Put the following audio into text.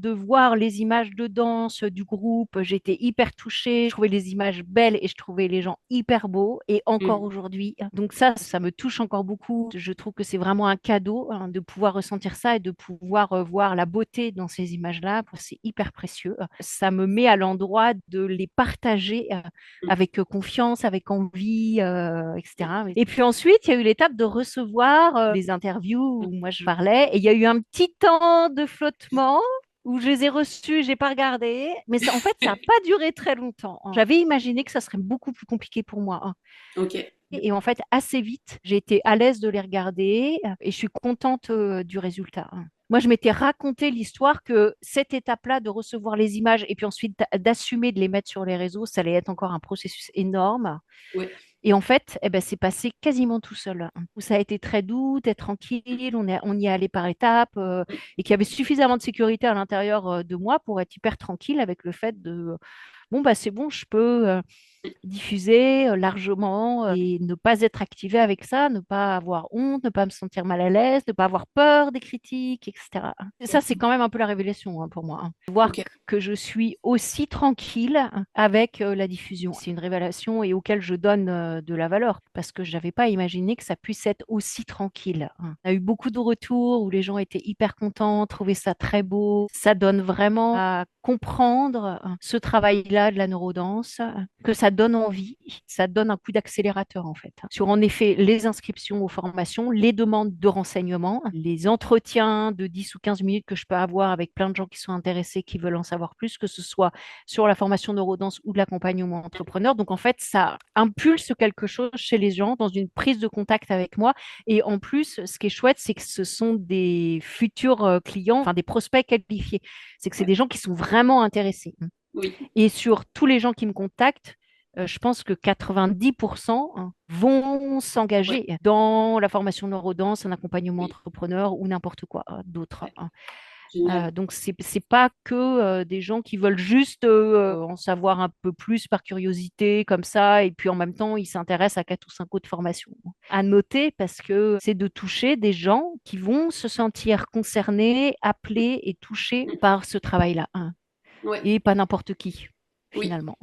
de voir les images de danse du groupe, j'étais hyper touchée. Je trouvais les images belles et je trouvais les gens hyper beaux. Et encore Mm. aujourd'hui, donc ça me touche encore beaucoup. Je trouve que c'est vraiment un cadeau de pouvoir ressentir ça et de pouvoir voir la beauté dans ces images-là. C'est hyper précieux. Ça me met à l'endroit de les partager avec confiance, avec envie, etc. Et puis ensuite, il y a eu l'étape de recevoir les interviews où moi je parlais. Et il y a eu un petit temps de flottement où je les ai reçus, j'ai pas regardé. Mais en fait, ça n'a pas duré très longtemps. J'avais imaginé que ça serait beaucoup plus compliqué pour moi. Ok. Et en fait, assez vite, j'ai été à l'aise de les regarder et je suis contente du résultat. Moi, je m'étais raconté l'histoire que cette étape-là de recevoir les images et puis ensuite d'assumer de les mettre sur les réseaux, ça allait être encore un processus énorme. Ouais. Et en fait, eh ben, c'est passé quasiment tout seul. Où ça a été très doux, très tranquille, on y est allé par étapes et qu'il y avait suffisamment de sécurité à l'intérieur de moi pour être hyper tranquille avec le fait de, bon, bah, c'est bon, je peux diffuser largement et ne pas être activée avec ça, ne pas avoir honte, ne pas me sentir mal à l'aise, ne pas avoir peur des critiques, etc. Et ça, c'est quand même un peu la révélation pour moi. Voir Ok. que je suis aussi tranquille avec la diffusion. C'est une révélation et auquel je donne de la valeur parce que je n'avais pas imaginé que ça puisse être aussi tranquille. On a eu beaucoup de retours où les gens étaient hyper contents, trouvaient ça très beau. Ça donne vraiment à comprendre ce travail-là de la neurodanse, que ça donne envie, ça donne un coup d'accélérateur en fait. Sur en effet les inscriptions aux formations, les demandes de renseignements, les entretiens de 10 ou 15 minutes que je peux avoir avec plein de gens qui sont intéressés, qui veulent en savoir plus, que ce soit sur la formation neurodance ou de l'accompagnement entrepreneur. Donc en fait, ça impulse quelque chose chez les gens dans une prise de contact avec moi. Et en plus, ce qui est chouette, c'est que ce sont des futurs clients, enfin des prospects qualifiés. C'est que c'est Ouais. des gens qui sont vraiment intéressés. Oui. Et sur tous les gens qui me contactent, je pense que 90% vont Ouais. s'engager dans la formation neurodance, un accompagnement Oui. entrepreneur ou n'importe quoi d'autre. Ouais. Génial. Donc, c'est pas que des gens qui veulent juste en savoir un peu plus par curiosité, comme ça, et puis en même temps, ils s'intéressent à 4 ou 5 autres formations. À noter parce que c'est de toucher des gens qui vont se sentir concernés, appelés et touchés Mm. par ce travail-là. Ouais. Et pas n'importe qui, Oui. finalement.